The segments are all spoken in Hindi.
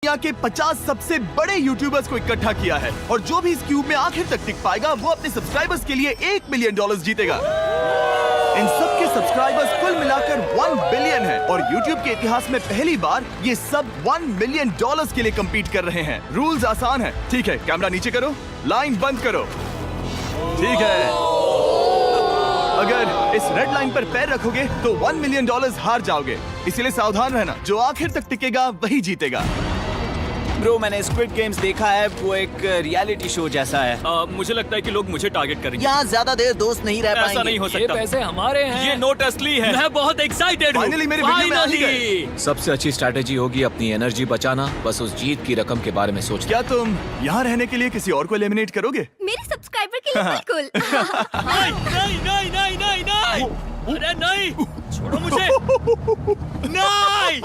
दुनिया के 50 सबसे बड़े यूट्यूबर्स को इकट्ठा किया है और जो भी इस क्यूब में आखिर तक टिक पाएगा वो अपने सब्सक्राइबर्स के लिए $1 मिलियन जीतेगा। इन सब के सब्सक्राइबर्स कुल मिलाकर 1 बिलियन है और YouTube के इतिहास में पहली बार ये सब $1 मिलियन के लिए कम्पीट कर रहे हैं। रूल्स आसान है, ठीक है? कैमरा नीचे करो, लाइन बंद करो, ठीक है? अगर इस रेड लाइन पर पैर रखोगे तो $1 मिलियन हार जाओगे, इसीलिए सावधान रहना। जो आखिर तक टिकेगा वही जीतेगा। ब्रो, मैंने स्क्विड गेम्स देखा है, वो एक रियलिटी शो जैसा है। मुझे लगता है कि लोग मुझे टारगेट करेंगे। यहाँ ज्यादा देर दोस्त नहीं रह पाएंगे। ऐसा नहीं हो ये सकता। पैसे हमारे हैं। ये नोट असली है। मैं बहुत एक्साइटेड हूँ। फाइनली मेरे वीडियो में आ ही गए। सबसे अच्छी स्ट्रैटेजी होगी अपनी एनर्जी बचाना, बस उस जीत की रकम के बारे में सोचना। क्या तुम यहाँ रहने के लिए किसी और को एलिमिनेट करोगे? मेरे सब्सक्राइबर के लिए बिल्कुल। नहीं नहीं नहीं नहीं नहीं नहीं, अरे नहीं, छोड़ो मुझे। नहीं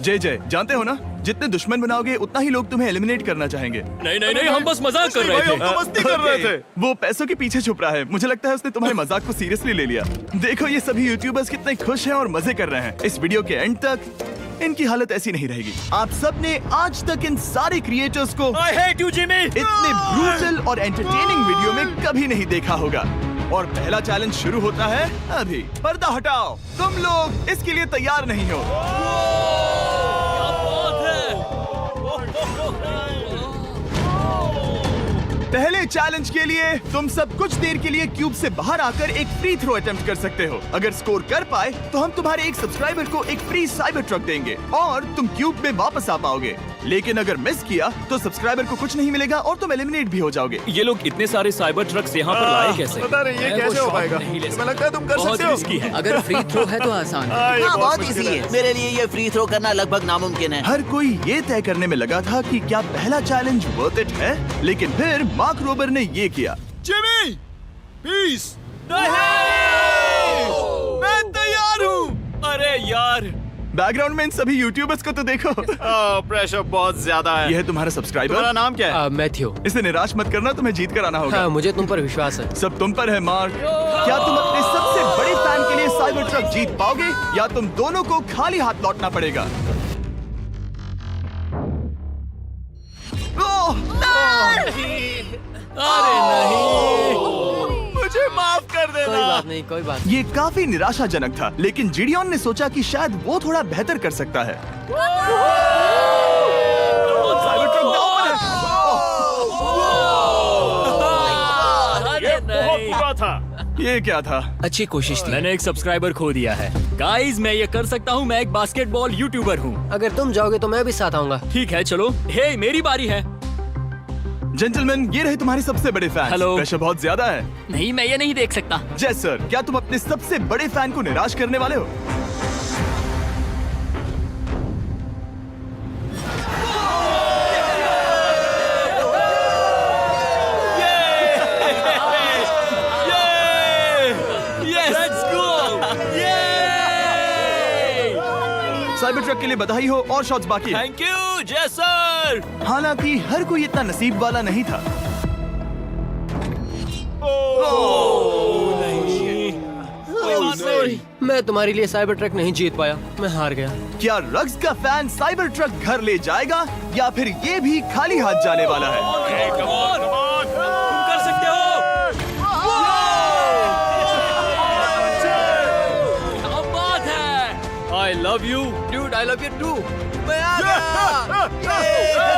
जय जय, जानते हो ना, जितने दुश्मन बनाओगे उतना ही लोग तुम्हें एलिमिनेट करना चाहेंगे। नहीं नहीं नहीं, हम बस मजाक कर रहे थे। मस्ती कर रहे थे। वो पैसों के पीछे छुप रहा है। मुझे लगता है उसने तुम्हारे मजाक को सीरियसली ले लिया। देखो ये सभी यूट्यूबर्स कितने खुश हैं और मजे कर रहे हैं। इस वीडियो के एंड तक इनकी हालत ऐसी नहीं रहेगी। आप सब ने आज तक इन सारे क्रिएटर्स को I hate you, Jimmy। इतने ब्रूटल और एंटरटेनिंग वीडियो में कभी नहीं देखा होगा। और पहला चैलेंज शुरू होता है अभी। पर्दा हटाओ, तुम लोग इसके लिए तैयार नहीं हो। क्या बात है। पहले चैलेंज के लिए तुम सब कुछ देर के लिए क्यूब से बाहर आकर एक फ्री थ्रो अटेम्प्ट कर सकते हो। अगर स्कोर कर पाए तो हम तुम्हारे एक सब्सक्राइबर को एक फ्री साइबर ट्रक देंगे और तुम क्यूब में वापस आ पाओगे। लेकिन अगर मिस किया तो सब्सक्राइबर को कुछ नहीं मिलेगा और तुम एलिमिनेट भी हो जाओगे। ये लोग इतने सारे साइबर ट्रक्स यहाँ पर लाए कैसे? पता नहीं ये मैं वो कैसे हो शॉट पाएगा। नहीं ले तुम्हें लगता है तुम कर बहुत सकते हो? रिस्की है। अगर फ्री थ्रो है तो आसान है। हाँ, बहुत इजी है। मेरे लिए ये फ्री थ्रो करना लगभग नामुमकिन है। हर कोई ये तय करने में लगा था कि क्या पहला चैलेंज वर्थ इट है, लेकिन फिर मार्क रोबर ने ये किया। Jimmy, peace. मैं तैयार हूँ। अरे यार, बैकग्राउंड में इन सभी यूट्यूबर्स को तो देखो। प्रेशर बहुत ज्यादा है। ये है तुम्हारा सब्सक्राइबर। तुम्हारा नाम क्या है? मैथ्यू। इसे निराश मत करना, तुम्हें जीत कर आना होगा। हाँ, मुझे तुम पर विश्वास है। सब तुम पर है मार्क। क्या तुम अपने सबसे बड़े फैन के लिए साइबर ट्रक जीत पाओगे या तुम दोनों को खाली हाथ लौटना पड़ेगा? अरे नहीं, मुझे माफ कर कोई देना। बात नहीं, कोई बात ये काफी निराशाजनक था, लेकिन जिडियन ने सोचा कि शायद वो थोड़ा बेहतर कर सकता है। साइबर ट्रक दांव पर है। अरे नहीं। बुरा था। ये क्या था? अच्छी कोशिश थी। मैंने एक सब्सक्राइबर खो दिया है। गाइस, मैं ये कर सकता हूँ। मैं एक बास्केटबॉल यूट्यूबर हूँ। अगर तुम जाओगे तो मैं भी साथ आऊंगा। ठीक है, चलो। हे, मेरी बारी है। जेंटलमैन, ये रहे तुम्हारे सबसे बड़े फैन। हेलो। प्रेशर बहुत ज्यादा है। नहीं, मैं ये नहीं देख सकता। जय सर, क्या तुम अपने सबसे बड़े फैन को निराश करने वाले हो? साइबर ट्रक के लिए बधाई हो और शॉट्स बाकी है। थैंक यू जय सर। हालांकि हर कोई इतना नसीब वाला नहीं था। मैं तुम्हारे लिए साइबर ट्रक नहीं जीत पाया, मैं हार गया। क्या रग्स का फैन साइबर ट्रक घर ले जाएगा या फिर ये भी खाली हाथ जाने वाला है? तुम कर सकते हो। क्या बात है। I love you, dude. I love you too.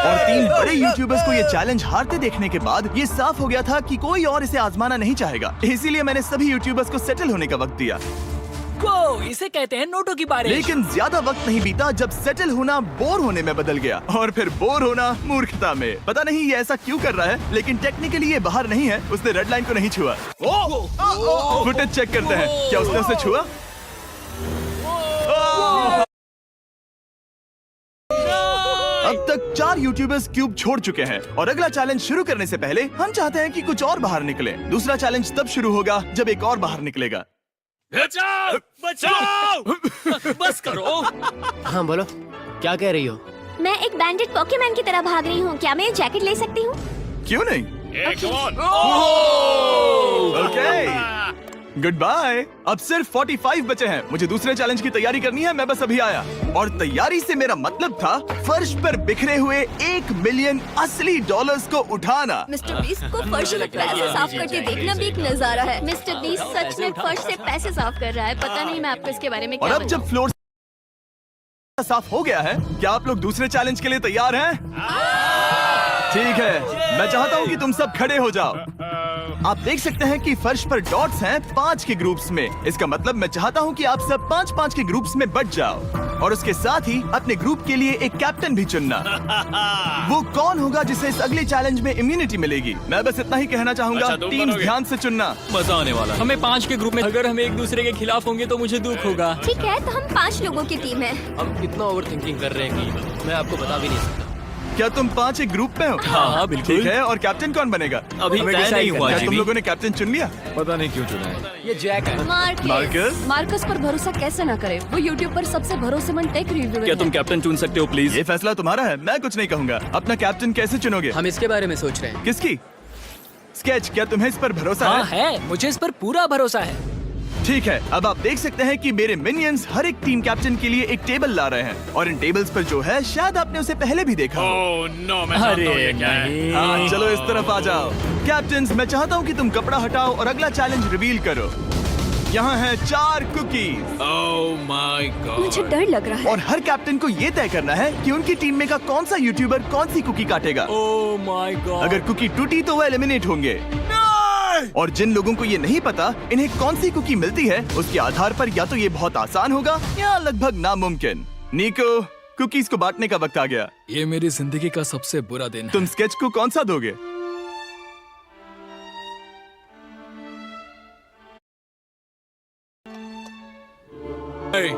और 3 बड़े यूट्यूबर्स को ये चैलेंज हारते देखने के बाद ये साफ हो गया था कि कोई और इसे आजमाना नहीं चाहेगा। इसीलिए मैंने सभी यूट्यूबर्स को सेटल होने का वक्त दिया। इसे कहते हैं नोटों की बारिश। लेकिन ज्यादा वक्त नहीं बीता जब सेटल होना बोर होने में बदल गया और फिर बोर होना मूर्खता में। पता नहीं ये ऐसा क्यों कर रहा है, लेकिन टेक्निकली ये बाहर नहीं है। उसने रेड लाइन को नहीं छुआ। फुटेज चेक करते हैं, क्या उसने उसे छुआ? अब तक 4 यूट्यूबर्स क्यूब छोड़ चुके हैं और अगला चैलेंज शुरू करने से पहले हम चाहते हैं कि कुछ और बाहर निकले। दूसरा चैलेंज तब शुरू होगा जब एक और बाहर निकलेगा। बचाओ, बचाओ। बस करो। हाँ बोलो, क्या कह रही हो? मैं एक बैंडेड पॉकीमैन की तरह भाग रही हूँ। क्या मैं ये जैकेट ले सकती हूँ? क्यों नहीं? ओके। Good bye. अब सिर्फ 45 बचे हैं। मुझे दूसरे चैलेंज की तैयारी करनी है। मैं बस अभी आया। और तैयारी से मेरा मतलब था फर्श पर बिखरे हुए 1 मिलियन असली डॉलर्स को उठाना। मिस्टर बीस्ट को फर्श से पैसे साफ करके देखना भी एक नजारा है। मिस्टर बीस्ट सच में फर्श से पैसे साफ कर रहा है। पता नहीं मैं आपको इसके बारे में और क्या अब जब फ्लोर साफ हो गया है, क्या आप लोग दूसरे चैलेंज के लिए तैयार हैं? ठीक है, मैं चाहता हूँ कि तुम सब खड़े हो जाओ। आप देख सकते हैं कि फर्श पर डॉट्स हैं 5 के ग्रुप्स में। इसका मतलब मैं चाहता हूँ कि आप सब 5-5 के ग्रुप्स में बंट जाओ और उसके साथ ही अपने ग्रुप के लिए एक कैप्टन भी चुनना। वो कौन होगा जिसे इस अगले चैलेंज में इम्यूनिटी मिलेगी? मैं बस इतना ही कहना चाहूंगा, अच्छा, तुम टीम बनोगे। ध्यान से चुनना। मजा आने वाला है। हमें 5 के ग्रुप में, अगर हम एक दूसरे के खिलाफ होंगे तो मुझे दुख होगा। ठीक है, तो हम 5 लोगों की टीम है। हम कितना ओवर थिंकिंग कर रहे हैं कि मैं आपको बता भी नहीं सकता। क्या तुम 5 एक ग्रुप में हो? हाँ, बिल्कुल। ठीक है, और कैप्टन कौन बनेगा? अभी हमें तय decide नहीं हुआ क्या तुम जिमी। लोगों ने कैप्टन चुन लिया? पता नहीं क्यों चुना है। ये जैक है। मार्कस? मार्कस पर भरोसा कैसे ना करे? वो यूट्यूब पर सबसे भरोसेमंद टेक रिव्यूअर क्या है। तुम कैप्टन चुन सकते हो प्लीज? ये फैसला तुम्हारा है, मैं कुछ नहीं कहूंगा। अपना कैप्टन कैसे चुनोगे? हम इसके बारे में सोच रहे हैं। किसकी? स्केच, क्या तुम्हें इस पर भरोसा हाँ है? है, मुझे इस पर पूरा भरोसा है। ठीक है, अब आप देख सकते हैं कि मेरे मिनियंस हर एक टीम कैप्टन के लिए एक टेबल ला रहे हैं और इन टेबल्स पर जो है शायद आपने उसे पहले भी देखा हो। नो, मैं जानता हूँ ये क्या है। हाँ, चलो इस तरफ आ जाओ। कैप्टन्स, मैं चाहता हूँ कि तुम कपड़ा हटाओ और अगला चैलेंज रिवील करो। यहाँ है 4 कुकीज ओह माय गॉड। मुझे डर लग रहा है। और हर कैप्टन को ये तय करना है कि उनकी टीम में का कौन सा यूट्यूबर कौन सी कुकी काटेगा। Oh my God. अगर कुकी टूटी तो वो एलिमिनेट होंगे और जिन लोगों को ये नहीं पता इन्हें कौन सी कुकी मिलती है, उसके आधार पर या तो ये बहुत आसान होगा या लगभग नामुमकिन। निको, कुकीज को बांटने का वक्त आ गया। ये मेरी जिंदगी का सबसे बुरा दिन है। तुम स्केच को कौन सा दोगे?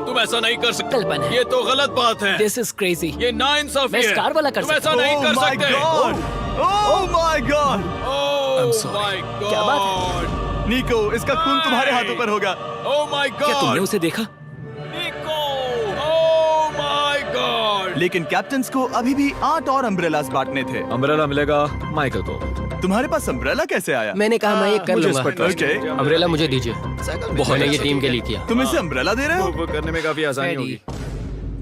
तुम ऐसा नहीं कर सकते। कल्पना है। ये तो गलत बात है। This is crazy. ये नाइंसाफी मैं है। स्टार वाला कर तुम ऐसा सकता नहीं Oh कर my सकते। God! Oh my God! Oh my God. क्या बात निको, इसका खून तुम्हारे हाथों पर होगा। ओह माय क्या तुमने गॉड। उसे देखा? निको। Oh my God. लेकिन कैप्टन्स को अभी भी 8 और अम्ब्रेलास बांटने थे। अम्ब्रेला मिलेगा माइकल को। तुम्हारे पास अम्ब्रेला कैसे आया? मैंने कहा मैं ये कर मुझे इस लूंगा। पर trust ओके, अम्ब्रेला मुझे दीजिए। मैंने ये टीम के लिए किया। तुम इसे अम्ब्रेला दे रहे हो? वो करने में काफी आसानी होगी।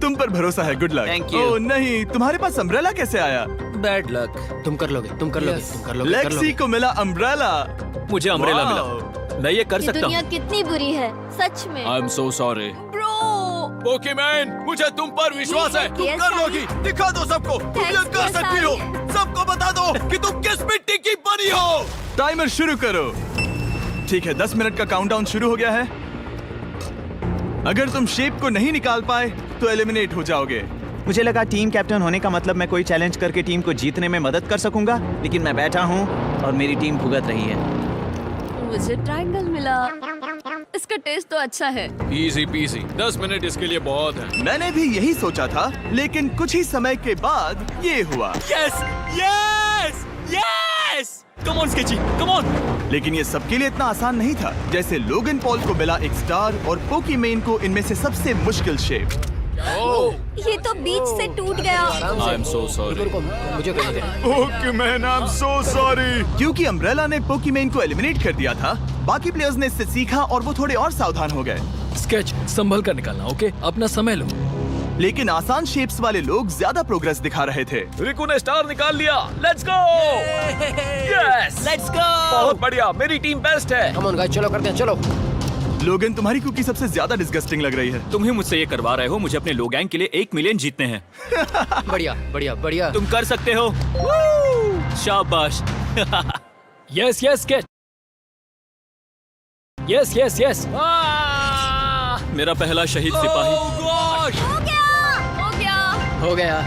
तुम पर भरोसा है, गुड लक। Thank you. ओह नहीं, तुम्हारे पास अम्ब्रेला कैसे आया? Bad luck. तुम कर लोगे, तुम कर लोगे, तुम कर लोगे, कर लेक्सी लोगे। को मिला अम्ब्रेला। मुझे अम्ब्रेला Wow! मिला। मैं ये कर ये सकता दुनिया हूँ। कितनी बुरी है, सच में। I am so sorry. Bro, Pokemon, मुझे तुम पर विश्वास है। तुम Yes, कर Sally. लोगी। दिखा दो सबको। तुम ये Thanks, कर Sally. सकती हो। सबको बता दो कि तुम किस मिट्टी की बनी हो। टाइमर शुरू करो। ठीक है, 10 मिनट का काउंटडाउन शुरू हो गया है। अगर तुम शेप को नहीं निकाल पाए तो एलिमिनेट हो जाओगे। मुझे लगा टीम कैप्टन होने का मतलब मैं कोई चैलेंज करके टीम को जीतने में मदद कर सकूंगा, लेकिन मैं बैठा हूँ और मेरी टीम भुगत रही है। मुझे ट्रायंगल मिला। इसका टेस्ट तो अच्छा है। Easy PC. 10 मिनट इसके लिए बहुत है। मैंने भी यही सोचा था, लेकिन कुछ ही समय के बाद ये हुआ। Yes yes yes. Come on sketchy, come on. लेकिन ये सबके लिए इतना आसान नहीं था। जैसे लोगन पॉल को मिला एक स्टार और पोकीमेन को इनमें से सबसे मुश्किल शेप। ये तो बीच से टूट गया। आई एम सो सॉरी। रुको, मुझे करने दे। पोकीमेन, आई एम सो सॉरी। क्योंकि अम्ब्रेला ने पोकीमेन को एलिमिनेट कर दिया था, बाकी प्लेयर्स ने इससे सीखा और वो थोड़े और सावधान हो गए। स्केच संभल कर निकालना, ओके? अपना समय लो। लेकिन आसान शेप्स वाले लोग ज्यादा प्रोग्रेस दिखा रहे थे। रिकू ने स्टार निकाल लिया। Let's go. Yes, let's go. बहुत बढ़िया। मेरी टीम बेस्ट है। कम ऑन गाइस, चलो करते हैं, चलो। लोगन, तुम्हारी कुकी सबसे ज्यादा डिस्गस्टिंग लग रही है। तुम ही मुझसे ये करवा रहे हो। मुझे अपने लो गैंग के लिए 1 मिलियन जीतने हैं। बढ़िया, बढ़िया, बढ़िया। तुम कर सकते हो। शाबाश। Yes yes sketch. Yes yes yes. मेरा पहला शहीद सिपाही। हो गया, हो गया। हो गया।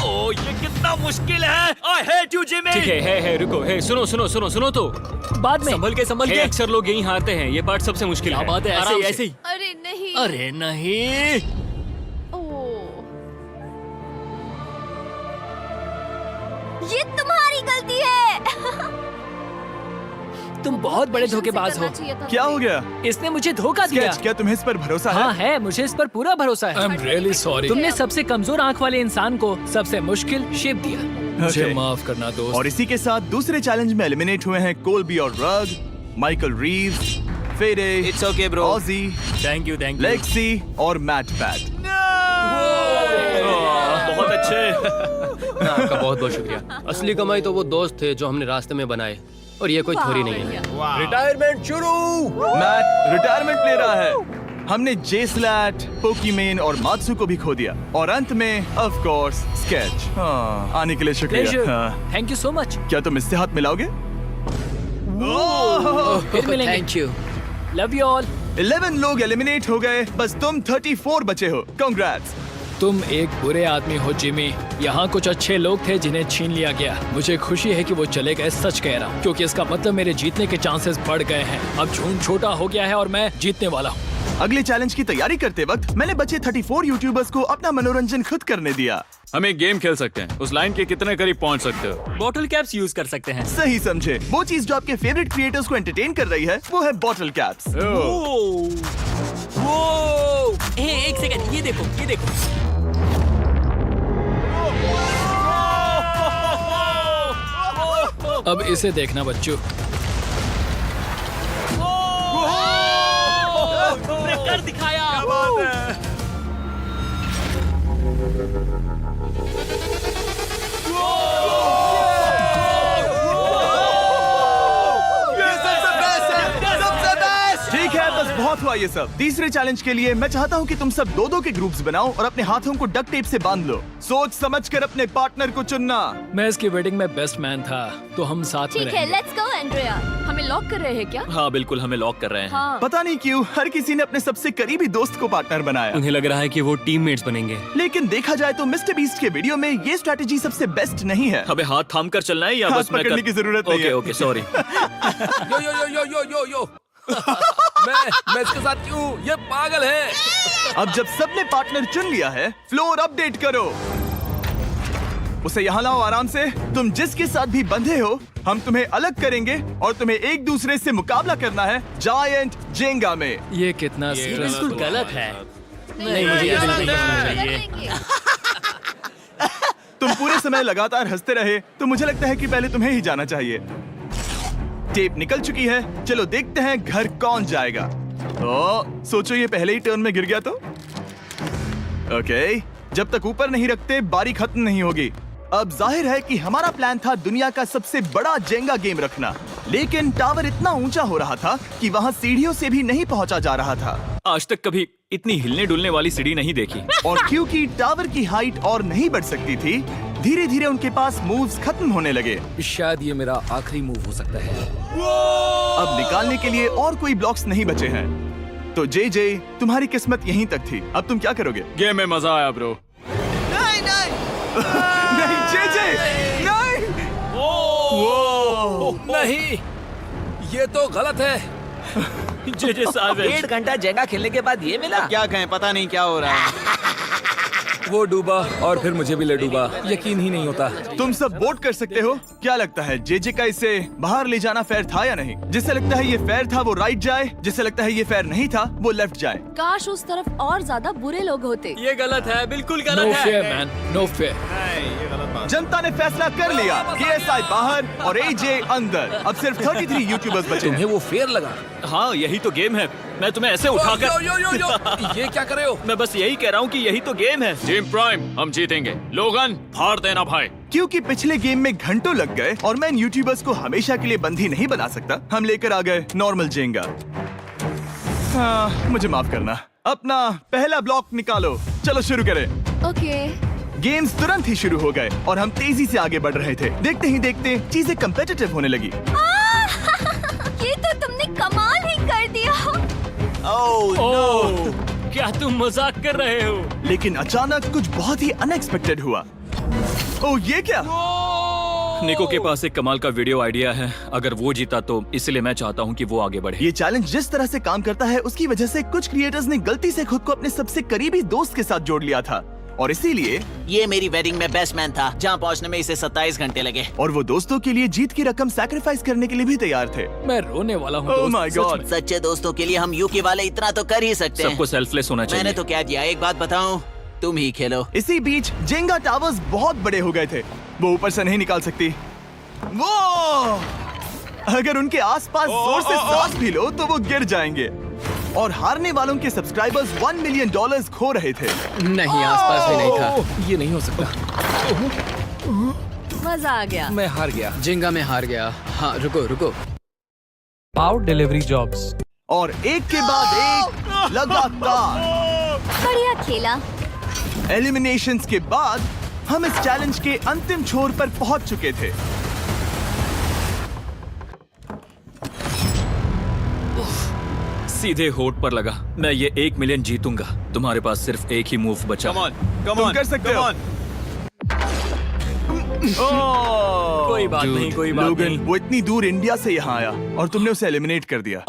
ओह, ये कितना मुश्किल है। I hate you Jimmy. ठीक है, रुको, सुनो सुनो सुनो सुनो तो बाद में संभल के अक्सर लोग यही हारते हैं। ये पार्ट सबसे मुश्किल क्या है। बात है, ऐसे आराम ही से। ऐसे ही। अरे नहीं। अरे नहीं। ओह, ये तुम्हारी गलती है। तुम बहुत बड़े धोखेबाज हो। करना चाहिए था क्या हो मुझे। गया? इसने मुझे धोखा दिया। स्केच, क्या तुम्हें इस पर भरोसा हाँ है? है, मुझे इस पर पूरा भरोसा है। I am really sorry. तुमने सबसे कमजोर आंख वाले इंसान को सबसे मुश्किल शेप दिया। मुझे Okay. माफ करना दोस्त। और इसी के साथ दूसरे चैलेंज में एलिमिनेट हुए हैं कोलबी और रग। माइकल रीव्स, फेरे, It's okay, bro. ऑजी, थैंक यू लेक्सी और मैट पैट। बहुत अच्छे। आपका बहुत बहुत शुक्रिया। असली कमाई तो वो दोस्त थे जो हमने रास्ते में बनाए, और ये कोई थोड़ी नहीं है। रिटायरमेंट शुरू। मैट रिटायरमेंट ले रहा है। हमने जे स्लैट, पोकीमेन और मात्सु को भी खो दिया, और अंत में ऑफ कोर्स स्केच। आने के लिए शुक्रिया। हाँ। Thank you so much. क्या तुम इससे हाथ मिलाओगे? फिर मिलेंगे। Thank you. Love you all. 11 लोग एलिमिनेट हो गए, बस तुम 34 बचे हो। कांग्रेट्स। तुम एक बुरे आदमी हो जिमी। यहाँ कुछ अच्छे लोग थे जिन्हें छीन लिया गया। मुझे खुशी है कि वो चले गए, सच कह रहा हूँ, क्योंकि इसका मतलब मेरे जीतने के चांसेस बढ़ गए हैं। अब झूठ छोटा हो गया है और मैं जीतने वाला हूँ। अगले चैलेंज की तैयारी करते वक्त मैंने बचे 34 यूट्यूबर्स को अपना मनोरंजन खुद करने दिया। हम एक गेम खेल सकते हैं। उस लाइन के कितने करीब पहुंच सकते हो? बॉटल कैप्स यूज कर सकते हैं। सही समझे। वो चीज जो आपके फेवरेट क्रिएटर्स को एंटरटेन कर रही है वो है बॉटल कैप्स। एक सेकंड, ये देखो, ये देखो। अब इसे देखना बच्चों। कर दिखाया। ठीक है, बस बहुत हुआ ये सब। तीसरे चैलेंज के लिए मैं चाहता हूँ कि तुम सब दो के ग्रुप्स बनाओ और अपने हाथों को डक्ट टेप से बांध लो। सोच समझकर अपने पार्टनर को चुनना। मैं इसकी वेडिंग में बेस्ट मैन था, तो हम साथ में ठीक है, रहेंगे। Let's go Andrea. हमें लॉक कर रहे हैं क्या? हाँ बिल्कुल, हमें लॉक कर रहे हैं। हाँ। पता नहीं क्यों हर किसी ने अपने सबसे करीबी दोस्त को पार्टनर बनाया। उन्हें लग रहा है कि वो टीममेट्स बनेंगे। लेकिन देखा जाए तो मिस्टर बीस्ट के वीडियो में ये स्ट्रेटेजी सबसे बेस्ट नहीं है। हमें हाथ थाम कर चलना है या हाथ बस मैं पकड़ने की जरूरत नहीं है। Okay, sorry. Yo yo yo yo yo yo yo. मैं इसके साथ क्यों? ये पागल है। अब जब सबने पार्टनर चुन लिया है, फ्लोर अपडेट करो। उसे यहाँ लाओ आराम से। तुम जिसके साथ भी बंधे हो, हम तुम्हें अलग करेंगे और तुम्हें एक दूसरे से मुकाबला करना है जायंट जेंगा में। ये कितना ये बिल्कुल गलत है। नहीं, मुझे ये बिल्कुल कर चाहिए। लेंगे। तुम पूरे समय लगातार हंसते रहे, तो मुझे लगता है कि पहले तुम्हें ही जाना चाहिए। टेप निकल चुकी है, चलो देखते हैं घर कौन जाएगा। सोचो ये पहले ही टर्न में गिर गया तो। ओके, जब तक ऊपर नहीं रखते बारी खत्म नहीं होगी। अब जाहिर है कि हमारा प्लान था दुनिया का सबसे बड़ा जेंगा गेम रखना, लेकिन टावर इतना ऊंचा हो रहा था कि वहाँ सीढ़ियों से भी नहीं पहुँचा जा रहा था। आज तक कभी इतनी हिलने डुलने वाली सीढ़ी नहीं देखी। और क्योंकि टावर की हाइट और नहीं बढ़ सकती थी, धीरे धीरे उनके पास मूव्स खत्म होने लगे। शायद ये मेरा आखिरी मूव हो सकता है। अब निकालने के लिए और कोई ब्लॉक्स नहीं बचे हैं। तो जे तुम्हारी किस्मत यहीं तक थी। अब तुम क्या करोगे? गेम में मजा आया ब्रो। नहीं जे नहीं। नहीं, ये तो गलत है। जे साहब, 1.5 घंटा जेंगा खेलने के बाद ये मिला। क्या कहें, पता नहीं क्या हो रहा है। वो डूबा और फिर मुझे भी ले डूबा। यकीन ही नहीं होता। तुम सब वोट कर सकते हो। क्या लगता है जे का इसे बाहर ले जाना फेयर था या नहीं? जिसे लगता है ये फेयर था वो राइट जाए, जिसे लगता है ये फेयर नहीं था वो लेफ्ट जाए। काश उस तरफ और ज्यादा बुरे लोग होते। ये गलत है, बिल्कुल नो गलत फेयर है। Man, no fair. जनता ने फैसला कर लिया। KSI बाहर और AJ अंदर। अब सिर्फ 33 यूट्यूबर्स बचे तुम्हें हैं। वो फेयर लगा? हाँ यही तो गेम है। मैं तुम्हें ऐसे यो उठाकर यो यो यो, ये क्या कर रहे हो? मैं बस यही कह रहा हूँ कि यही तो गेम है। टीम प्राइम, हम जीतेंगे। लोगन, फाड़ देना भाई। क्योंकि पिछले गेम में घंटों लग गए और मैं इन यूट्यूबर्स को हमेशा के लिए बंदी नहीं बना सकता, हम लेकर आ गए नॉर्मल जेंगा। मुझे माफ करना। अपना पहला ब्लॉक निकालो। चलो शुरू करें। ओके। गेम्स तुरंत ही शुरू हो गए और हम तेजी से आगे बढ़ रहे थे। देखते ही देखते चीजें कम्पिटिटिव होने लगी। ये तो तुमने कमाल ही कर दिया। ओह, क्या तुम मजाक कर रहे हो? लेकिन अचानक कुछ बहुत ही अनएक्सपेक्टेड हुआ। ओह, ये क्या? निको के पास एक कमाल का वीडियो आइडिया है। अगर वो जीता तो इसलिए मैं चाहता हूँ कि वो आगे बढ़े। ये चैलेंज जिस तरह से काम करता है उसकी वजह से कुछ क्रिएटर्स ने गलती से खुद को अपने सबसे करीबी दोस्त के साथ जोड़ लिया था, और इसीलिए ये मेरी वेडिंग में बेस्ट मैन था, जहाँ पहुँचने में इसे 27 घंटे लगे। और वो दोस्तों के लिए जीत की रकम सैक्रिफाइस करने के लिए भी तैयार थे। मैं रोने वाला हूँ ओह दोस्त, माय सच गॉड। में। सच्चे दोस्तों के लिए हम यूके वाले इतना तो कर ही सकते हैं। सबको सेल्फलेस होना चाहिए। मैंने तो क्या दिया, एक बात बताऊं, तुम ही खेलो। इसी बीच जेंगा टावर्स बहुत बड़े हो गए थे। वो ऊपर से नहीं निकाल सकती। वो अगर उनके आसपास जोर से सांस भी लो तो वो गिर जाएंगे। और हारने वालों के सब्सक्राइबर्स $1 मिलियन खो रहे थे। नहीं, आसपास भी नहीं था। ये नहीं हो सकता। मजा आ गया। मैं हार गया। जिंगा में हार गया। हाँ, रुको। Power delivery jobs. और एक के बाद एक लगातार बढ़िया खेला। एलिमिनेशंस के बाद हम इस चैलेंज के अंतिम छोर पर पहुंच चुके थे। सीधे होठ पर लगा। मैं ये 1 मिलियन जीतूंगा। तुम्हारे पास सिर्फ एक ही मूव बचा। तुम कर सकते हो। कोई बात नहीं, कोई बात लोगन, नहीं। वो इतनी दूर इंडिया से यहाँ आया और तुमने उसे एलिमिनेट कर दिया।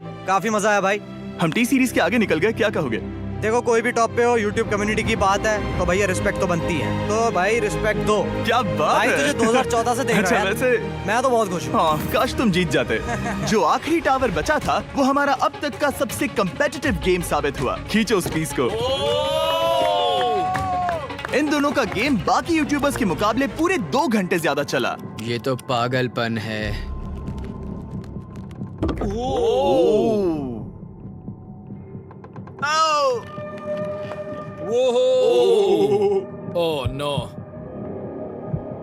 काफी मजा आया भाई। हम टी सीरीज के आगे निकल गए, क्या कहोगे? देखो, कोई भी टॉप पे हो, यूट्यूब कम्युनिटी की बात है तो भैया रिस्पेक्ट तो बनती है। तो भाई रिस्पेक्ट दो। क्या बात भाई है। तुझे 2014 से देख अच्छा, रहा है। वैसे मैं तो बहुत खुश हूँ। हाँ, काश तुम जीत जाते। जो आखिरी टावर बचा था वो हमारा अब तक का सबसे कम्पेटिटिव गेम साबित हुआ। खींचो उस पीस को। इन दोनों का गेम बाकी यूट्यूबर्स के मुकाबले पूरे 2 घंटे ज्यादा चला। ये तो पागलपन है। Oh no.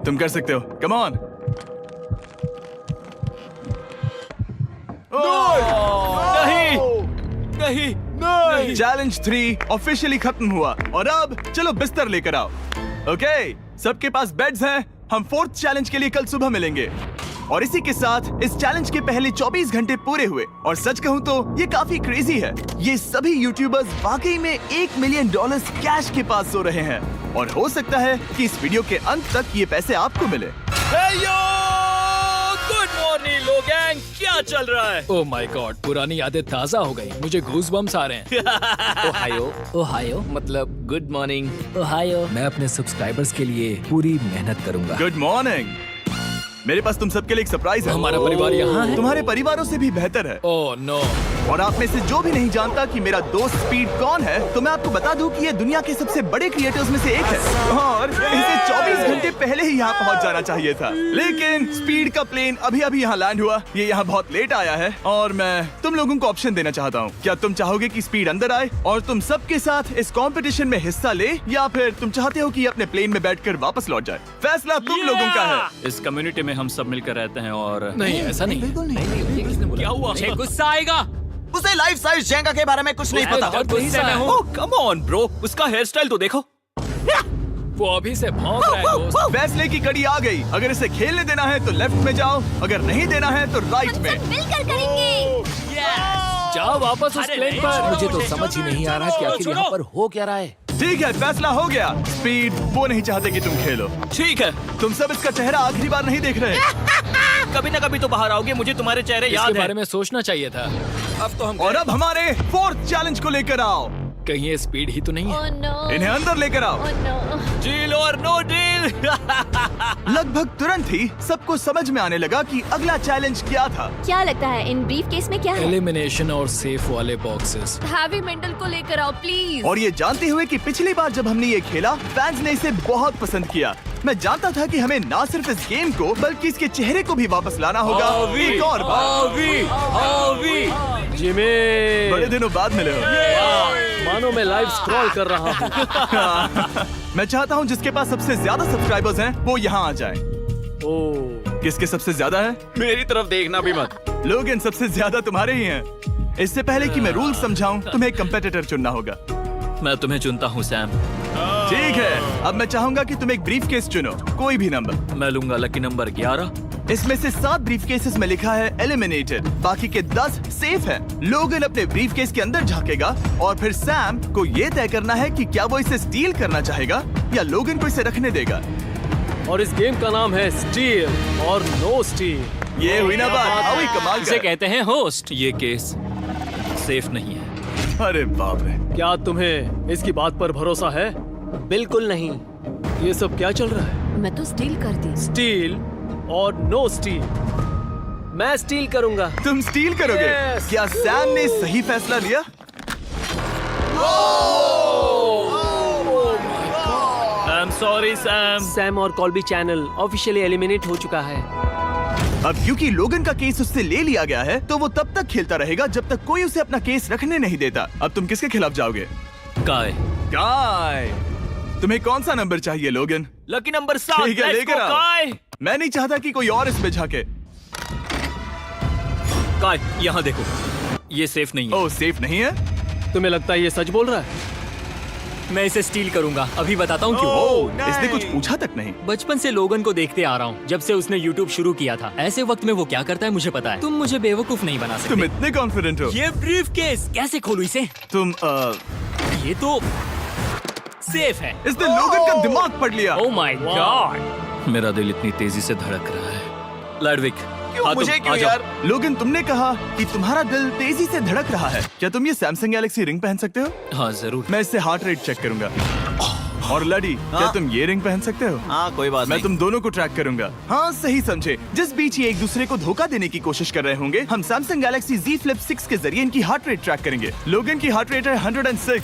तुम कर सकते हो, कम ऑन। नहीं। चैलेंज 3 ऑफिशियली खत्म हुआ और अब चलो बिस्तर लेकर आओ। ओके, सबके पास बेड्स हैं। हम 4th चैलेंज के लिए कल सुबह मिलेंगे। और इसी के साथ इस चैलेंज के पहले 24 घंटे पूरे हुए। और सच कहूं तो ये काफी क्रेजी है। ये सभी यूट्यूबर्स वाकई में $1 मिलियन कैश के पास सो रहे हैं। और हो सकता है कि इस वीडियो के अंत तक ये पैसे आपको मिले। गुड मॉर्निंग लोगैंग, क्या चल रहा है? ओह माय गॉड, पुरानी यादें ताजा हो गई। मुझे गूज़बम्स आ रहे हैं। ओहायो मतलब गुड मॉर्निंग। मैं अपने सब्सक्राइबर्स के लिए पूरी मेहनत करूंगा। Good morning. मेरे पास तुम सबके लिए एक सरप्राइज है। हमारा परिवार यहाँ है। तुम्हारे परिवारों से भी बेहतर है। Oh no. और आप में से जो भी नहीं जानता कि मेरा दोस्त स्पीड कौन है, तो मैं आपको बता दूं कि ये दुनिया के सबसे बड़े क्रिएटर्स में से एक है। और इसे 24 घंटे पहले ही यहाँ पहुँच जाना चाहिए था। लेकिन स्पीड का प्लेन अभी अभी यहाँ लैंड हुआ। ये यहाँ बहुत लेट आया है और मैं तुम लोगों को ऑप्शन देना चाहता हूँ। क्या तुम चाहोगे कि स्पीड अंदर आए और तुम सबके साथ इस कंपटीशन में हिस्सा ले, या फिर तुम चाहते हो कि ये अपने प्लेन में बैठकर वापस लौट जाए? फैसला तुम लोगों का है। इस कम्युनिटी में हम सब मिलकर रहते हैं और नहीं, ऐसा नहीं। क्या हुआ? गुस्सा आएगा। उसे लाइफ साइज जेंगा के बारे में कुछ नहीं पता। गुस्से में हूँ। कम ऑन ब्रो, उसका हेयर स्टाइल तो देखो। वो अभी से भौंक रहा है दोस्त। फैसले की कड़ी आ गई। अगर इसे खेलने देना है तो लेफ्ट में जाओ, अगर नहीं देना है तो राइट में। मिलकर करेंगे। जाओ वापस उस प्लेन पर। मुझे तो समझ ही नहीं आ रहा कि आखिर यहाँ पर हो क्या रहा है। ठीक है, फैसला हो गया। स्पीड वो नहीं चाहते कि तुम खेलो। ठीक है, तुम सब इसका चेहरा आखिरी बार नहीं देख रहे। कभी ना कभी तो बाहर आओगे, मुझे तुम्हारे चेहरे इसके याद है। बारे में सोचना चाहिए था। अब तो हम और अब हमारे 4th चैलेंज को लेकर आओ। कहीं ये स्पीड ही तो नहीं है। Oh no. इन्हें अंदर लेकर आओ। Oh no. डील और नो डील। लगभग तुरंत ही सबको समझ में आने लगा कि अगला चैलेंज क्या था। क्या लगता है इन ब्रीफ केस में क्या है? एलिमिनेशन और सेफ वाले बॉक्सेस। हैवी मेंटल को लेकर आओ प्लीज। और ये जानते हुए कि पिछली बार जब हमने ये खेला फैंस ने इसे बहुत पसंद किया। मैं जानता था कि हमें ना सिर्फ इस गेम को बल्कि इसके चेहरे को भी वापस लाना होगा। एक और बार। जिमी, बड़े दिनों बाद मिले हो। मानो मैं लाइव स्क्रॉल कर रहा हूँ। मैं चाहता हूँ जिसके पास सबसे ज्यादा सब्सक्राइबर्स हैं वो यहाँ आ जाएं। ओह, किसके सबसे ज्यादा है? मेरी तरफ देखना भी मत। लोग इन सबसे ज्यादा तुम्हारे ही हैं। इससे पहले कि मैं रूल समझाऊं, तुम्हें एक कंपेटिटर चुनना होगा। मैं तुम्हें चुनता हूँ सैम। ठीक है, अब मैं चाहूंगा कि तुम एक ब्रीफ केस चुनो, कोई भी नंबर। मैं लूंगा लकी नंबर 11। इसमें से 7 ब्रीफ केसेस में लिखा है एलिमिनेटेड, बाकी के 10 सेफ हैं। लोगन अपने ब्रीफ केस के अंदर झांकेगा और फिर सैम को ये तय करना है कि क्या वो इसे स्टील करना चाहेगा या लोगन को इसे रखने देगा। और इस गेम का नाम है स्टील और नो स्टील। ये हुई ना बात, हावी कमाल इसे का। कहते हैं होस्ट। ये केस सेफ नहीं है। अरे बाप रे। क्या तुम्हें इसकी बात पर भरोसा है? बिल्कुल नहीं। ये सब क्या चल रहा है? मैं तो स्टील कर दी। स्टील और नो स्टील। मैं स्टील करूंगा। तुम स्टील करोगे? Yes. क्या सैम ने सही फैसला लिया? I am sorry Sam. Sam और कॉल्बी चैनल ऑफिशियली एलिमिनेट हो चुका है। अब क्योंकि लोगन का केस उससे ले लिया गया है तो वो तब तक खेलता रहेगा जब तक कोई उसे अपना केस रखने नहीं देता। अब तुम किसके खिलाफ जाओगे? काय। काय। तुम्हें कौन सा नंबर चाहिए लोगन? Lucky number 7। ठीक है, Let's लेकर go, आओ। काय। मैं नहीं चाहता कि कोई और इसमें झांके। काय, यहाँ देखो, ये सेफ नहीं है। ओह, सेफ नहीं है? तुम्हें लगता है ये सच बोल रहा है? मैं इसे स्टील करूंगा, अभी बताता हूँ क्यों। ओह, इसने कुछ पूछा तक नहीं। बचपन से लोगन को देखते आ रहा हूँ, जब से उसने YouTube शुरू किया था। ऐसे वक्त में वो क्या करता है मुझे पता है। तुम मुझे बेवकूफ नहीं बना सकते। तुम इतने कॉन्फिडेंट हो? ये ब्रीफ केस कैसे खोलूं इसे? तुम ये तो सेफ है। इसने लोगन का दिमाग पढ़ लिया। Oh my God. मेरा दिल इतनी तेजी से धड़क रहा है। लैडविक, क्यों मुझे क्यों यार? लोगन, तुमने कहा कि तुम्हारा दिल तेजी से धड़क रहा है। क्या तुम ये सैमसंग गैलेक्सी रिंग पहन सकते हो? हाँ जरूर। मैं इससे हार्ट रेट चेक करूंगा। और लड़ी, क्या तुम ये रिंग पहन सकते हो? हाँ, कोई बात मैं नहीं। तुम दोनों को ट्रैक करूंगा। हाँ, सही समझे। जिस बीच ये एक दूसरे को धोखा देने की कोशिश कर रहे होंगे, हम सैमसंग गैलेक्सी Z Flip 6 के जरिए इनकी हार्ट रेट ट्रैक करेंगे। लोगन की हार्ट रेट है 106,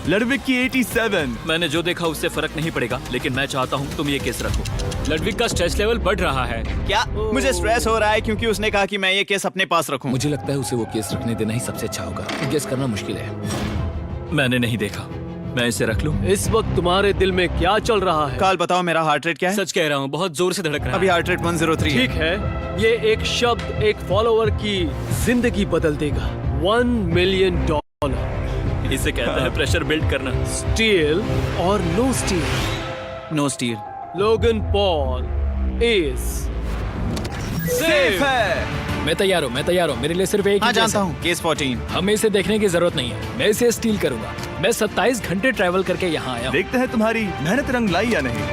लडविक की 87। मैंने जो देखा उससे फर्क नहीं पड़ेगा, लेकिन मैं चाहता हूँ तुम ये केस रखो। लडविक का स्ट्रेस लेवल बढ़ रहा है। क्या मुझे स्ट्रेस हो रहा है क्योंकि उसने कहा कि मैं ये केस अपने पास रखूं? मुझे लगता है उसे वो केस रखने देना ही सबसे अच्छा होगा। गेस करना मुश्किल है। मैंने नहीं देखा, मैं इसे रख लूं? इस वक्त तुम्हारे दिल में क्या चल रहा है? काल, बताओ मेरा हार्ट रेट क्या है? सच कह रहा हूँ, बहुत जोर से धड़क रहा अभी है। हार्ट रेट 103 ठीक है, ये एक शब्द एक फॉलोवर की जिंदगी बदल देगा। $1 मिलियन। इसे कहते हैं प्रेशर बिल्ड करना। स्टील और no steal. No steal. Logan Paul is safe है। मैं तैयार हूँ, मैं तैयार हूँ। मेरे लिए सिर्फ एक हाँ, ही जानता केस हूँ, केस 14। है। हमें इसे देखने की जरूरत नहीं है। मैं इसे स्टील करूंगा। मैं 27 घंटे ट्रैवल करके यहाँ आया हूँ। देखते हैं तुम्हारी मेहनत रंग लाई या नहीं।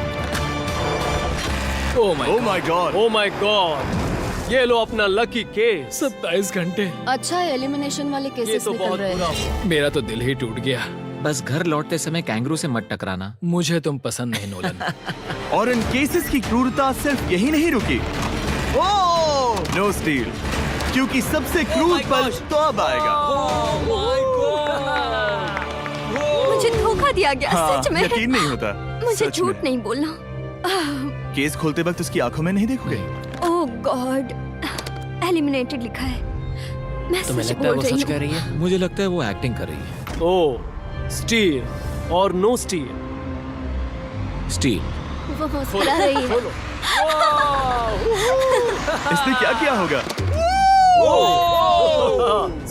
Oh my oh my God. Oh my God, ये लो अपना लकी केस। 27 घंटे। अच्छा एलिमिनेशन वाले ये केसेस तो निकल बहुत रहे बुरा हैं। हुआ। मेरा तो दिल ही टूट गया। बस घर लौटते समय कैंगरू से मत टकराना। मुझे तुम पसंद नहीं नोलन। और इन केसेस की क्रूरता सिर्फ यही नहीं रुकी। ओह, नो स्टील, क्योंकि सबसे क्रूर पल तो अब आएगा। मुझे धोखा दिया गया, हाँ, सच में। यकीन नहीं होता। मुझे सच झूठ में। नहीं बोलना। केस खोलते वक्त उसकी आंखों में नहीं देखोगे? ओह गॉड, एलिमिनेटेड लिखा है। मैं तुम्हें सच लगता है बोल वो रही सच हूँ। कह रही है? मुझे लगता है वो एक्टिंग कर रही है। ओ, स्टील और नो स्टील। स्टील। वो मुस्कुरा रही है। इसने क्या किया होगा?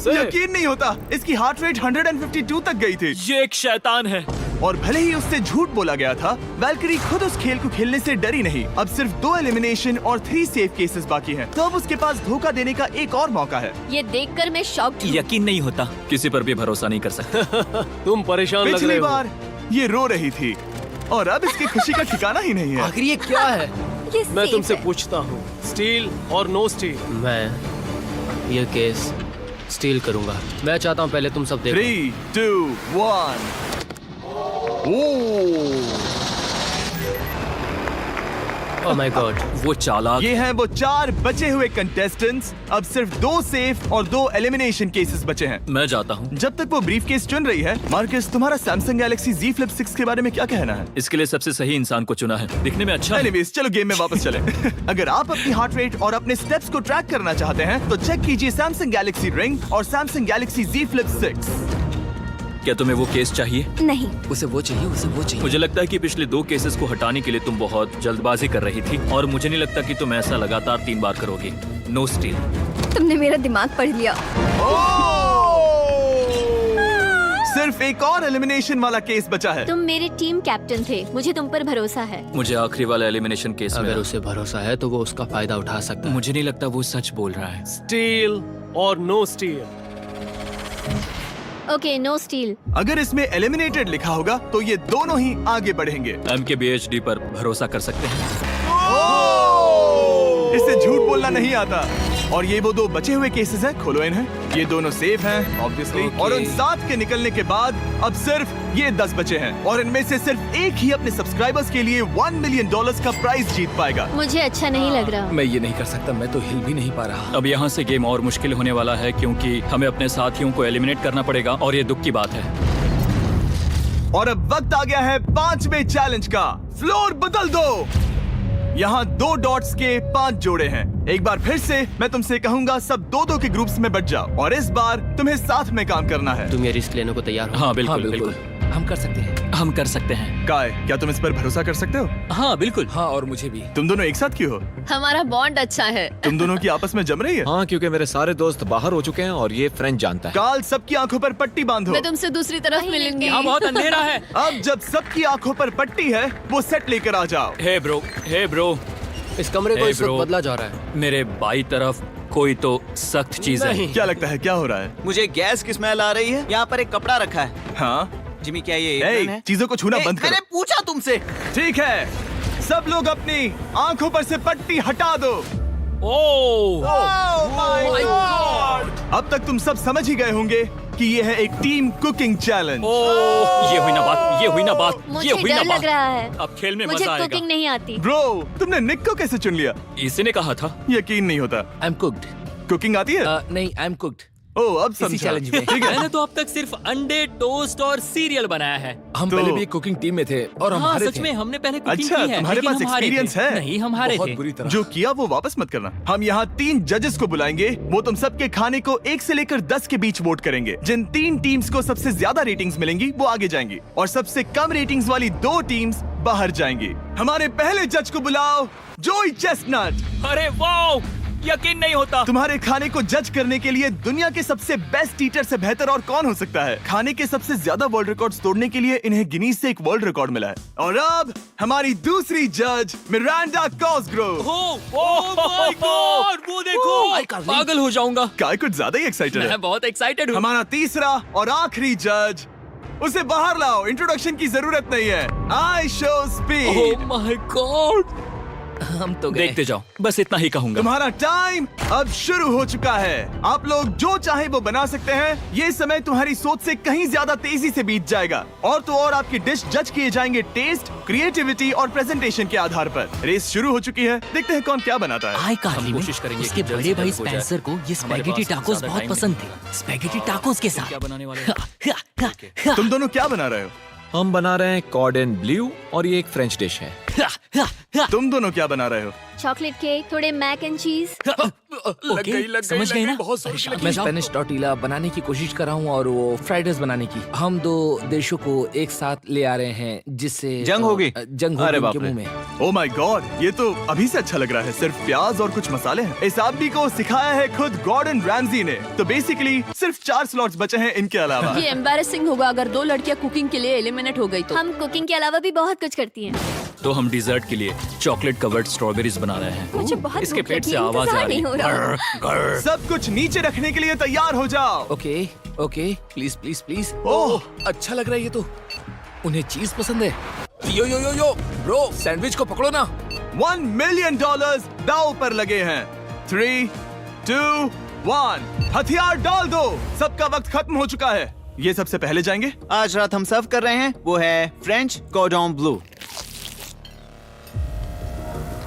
यकीन नहीं होता, इसकी हार्ट रेट 152 तक गई थी। ये एक शैतान है। और भले ही उससे झूठ बोला गया था, वैल्करी खुद उस खेल को खेलने से डरी नहीं। अब सिर्फ 2 एलिमिनेशन और 3 सेफ केसेस बाकी हैं। तो अब उसके पास धोखा देने का एक और मौका है। ये देखकर मैं शॉक्ड हूँ। यकीन नहीं होता। किसी पर भी भरोसा नहीं कर सकते। तुम परेशान लग रहे पिछली हो। बार ये रो रही थी और अब इसकी खुशी का ठिकाना ही नहीं है। आखिर ये क्या है? ये मैं safe तुमसे है। पूछता हूँ, स्टील और नो स्टील? मैं ये केस स्टील करूंगा। मैं चाहता हूँ पहले तुम सब देखो। 3, 2, 1। Oh my God. वो चालाक। ये हैं वो 4 बचे हुए कंटेस्टेंट्स। अब सिर्फ 2 सेफ और 2 एलिमिनेशन केसेस बचे हैं। मैं जाता हूँ। जब तक वो ब्रीफ केस चुन रही है, मार्कस, तुम्हारा सैमसंग गैलेक्सी Z Flip 6 के बारे में क्या कहना है? इसके लिए सबसे सही इंसान को चुना है। दिखने में अच्छा है। एनीवेज, चलो गेम में वापस चलें। अगर आप अपनी हार्ट रेट और अपने स्टेप्स को ट्रैक करना चाहते हैं, तो चेक कीजिए सैमसंग गैलेक्सी रिंग और सैमसंग गैलेक्सी Z Flip 6। क्या तुम्हें वो केस चाहिए? नहीं, उसे वो चाहिए, उसे वो चाहिए। मुझे लगता है कि पिछले 2 केसेस को हटाने के लिए तुम बहुत जल्दबाजी कर रही थी, और मुझे नहीं लगता कि तुम ऐसा लगातार 3 बार करोगी। No steal. तुमने मेरा दिमाग पढ़ लिया। सिर्फ एक और एलिमिनेशन वाला केस बचा है। तुम मेरे टीम कैप्टन थे, मुझे तुम पर भरोसा है। मुझे आखिरी वाला एलिमिनेशन केस में अगर उसे भरोसा है तो वो उसका फायदा उठा सकता है। मुझे नहीं लगता वो सच बोल रहा है। स्टील और no steal? Okay, no steal. अगर इसमें एलिमिनेटेड लिखा होगा तो ये दोनों ही आगे बढ़ेंगे। MKBHD पर भरोसा कर सकते हैं। इसे झूठ बोलना नहीं आता। और ये वो 2 बचे हुए केसेस हैं, खोलो इन्हें। ये दोनों सेफ हैं ऑब्वियसली। और उन 7 के निकलने के बाद अब सिर्फ ये 10 बचे हैं, और इनमें से सिर्फ एक ही अपने सब्सक्राइबर्स के लिए $1 मिलियन का प्राइज जीत पाएगा। मुझे अच्छा नहीं लग रहा। मैं ये नहीं कर सकता, मैं तो हिल भी नहीं पा रहा। अब यहाँ से गेम और मुश्किल होने वाला है, क्योंकि हमें अपने साथियों को एलिमिनेट करना पड़ेगा, और ये दुख की बात है। और अब वक्त आ गया है 5वें चैलेंज का। फ्लोर बदल दो। यहाँ 2 डॉट्स के 5 जोड़े हैं। एक बार फिर से मैं तुमसे कहूंगा, सब 2-2 के ग्रुप्स में बट जाओ और इस बार तुम्हें साथ में काम करना है। तुम ये रिस्क लेने को तैयार हो? हाँ बिल्कुल बिल्कुल हम कर सकते हैं। हम कर सकते हैं। काय, क्या तुम इस पर भरोसा कर सकते हो? हाँ बिल्कुल। हाँ, और मुझे भी। तुम दोनों एक साथ क्यों हो? हमारा बॉन्ड अच्छा है। तुम दोनों की आपस में जम रही है? हाँ, क्योंकि मेरे सारे दोस्त बाहर हो चुके हैं और ये फ्रेंड जानता है। काल, सबकी आंखों पर पट्टी बांधो। मैं तुमसे दूसरी तरफ वही मिलूंगी। यहाँ बहुत अंधेरा है। अब जब सबकी आंखों पर पट्टी है, वो सेट लेकर आ जाओ। हे ब्रो, इस कमरे को Hey, इस वक्त bro. बदला जा रहा है। मेरे बाई तरफ कोई तो सख्त चीज है। नहीं। क्या लगता है क्या हो रहा है? मुझे गैस की स्मेल आ रही है। यहाँ पर एक कपड़ा रखा है। हाँ, जिमी, क्या ये ए, एप्रन है? चीजों को छूना बंद मैंने करो। पूछा तुमसे। ठीक है, सब लोग अपनी आंखों पर से पट्टी हटा दो। ओह अब तक तुम सब समझ ही गए होंगे कि ये है एक टीम कुकिंग चैलेंज। ओह, ये हुई ना बात, ये हुई ना बात, मुझे ये हुई ना डर बात। लग रहा है। अब खेल में मुझे मजा आएगा। कुकिंग नहीं आती। ब्रो, तुमने निक को कैसे चुन लिया? इसी ने कहा था। यकीन नहीं होता। I am cooked. कुकिंग आती है? नहीं, आई एम कुक्ड। ओह, अब समझा। चैलेंज में। ठीक है। मैंने तो अब तक सिर्फ अंडे, टोस्ट और सीरियल बनाया है। हम तो- पहले भी कुकिंग टीम में थे और हम हाँ हारे सच थे। में हमने पहले कुकिंग अच्छा, की है। तुम्हारे लेकिन पास हम हारे experience थे। है? नहीं, हम हारे बहुत थे। बुरी तरह। जो किया वो वापस मत करना। हम यहाँ 3 जजेस को बुलाएंगे। वो तुम सबके खाने को 1 से लेकर 10 के बीच वोट करेंगे। जिन 3 टीम्स को सबसे ज्यादा रेटिंग्स मिलेंगी वो आगे जाएंगी और सबसे कम रेटिंग्स वाली 2 टीम्स बाहर जाएंगी। हमारे पहले जज को बुलाओ, जोई चेस्टनट। अरे वाह, यकीन नहीं होता। तुम्हारे खाने को जज करने के लिए दुनिया के सबसे बेस्ट ईटर से बेहतर और कौन हो सकता है? खाने के सबसे ज्यादा वर्ल्ड रिकॉर्ड्स तोड़ने के लिए इन्हें गिनीज से एक वर्ल्ड रिकॉर्ड मिला है। और अब हमारी दूसरी जज मिरांडा कॉसग्रोव। ओह माय गॉड, वो देखो, पागल हो जाऊंगा। काय कुछ ज्यादा ही एक्साइटेड है। मैं बहुत एक्साइटेड हूँ। हमारा तीसरा और आखिरी जज, उसे बाहर लाओ। इंट्रोडक्शन की जरूरत नहीं है। I show speed. Oh my God, हम तो गए। देखते जाओ, बस इतना ही कहूंगा। तुम्हारा टाइम अब शुरू हो चुका है। आप लोग जो चाहे वो बना सकते हैं। ये समय तुम्हारी सोच से कहीं ज्यादा तेजी से बीत जाएगा। और तो और आपकी डिश जज किए जाएंगे टेस्ट, क्रिएटिविटी और प्रेजेंटेशन के आधार पर। रेस शुरू हो चुकी है। देखते हैं कौन क्या बनाता है। हाय कार्ली हम में कोशिश करेंगे उसके कि जल्द बड़े से भाई जल्द हो जाए। स्पेंसर को ये हमारे स्पैगेटी पास टाकोस ज्यादा बहुत टाइम पसंद नहीं थे। स्पैगेटी टाकोस के साथ क्या बनाने वाले हो? तुम दोनों क्या बना रहे हो? हम बना रहे हैं कॉर्डन ब्लू और ये एक फ्रेंच डिश है। तुम दोनों क्या बना रहे हो? चॉकलेट केक, थोड़े मैक एंड चीज। ओके, समझ गए ना? बहुत मैं स्पेनिश टॉर्टिला बनाने की कोशिश कर रहा हूँ और वो फ्राइड राइस बनाने की। हम 2 देशों को एक साथ ले आ रहे हैं जिससे जंग होगी? जंग अरे होगी बाप उनके रे। मुंह में। ओ माय गॉड, ये तो अभी से अच्छा लग रहा है। सिर्फ प्याज और कुछ मसाले हैं। इस आदमी को सिखाया है खुद गॉर्डन रैमजी ने। तो बेसिकली सिर्फ 4 स्लॉट्स बचे हैं इनके अलावा। ये एम्बैरेसिंग होगा अगर 2 लड़कियां कुकिंग के लिए एलिमिनेट हो गई तो। हम कुकिंग के अलावा भी बहुत कुछ करती हैं। तो हम डिजर्ट के लिए चॉकलेट कवर्ड स्ट्रॉबेरीज बना रहे हैं। मुझे बहुत इसके भूख पेट लगी से है, आवाज आ इंतजार रही नहीं हो रहा। है। सब कुछ नीचे रखने के लिए तैयार हो जाओ। Okay okay, please please please. Oh, अच्छा लग रहा है ये तो। उन्हें चीज पसंद है। यो यो यो यो ब्रो, सैंडविच को पकड़ो ना। $1 मिलियन दांव पर लगे हैं। 3, 2, 1, हथियार डाल दो। सबका वक्त खत्म हो चुका है। ये सबसे पहले जाएंगे। आज रात हम सर्व कर रहे हैं वो है फ्रेंच कॉर्डन ब्लू।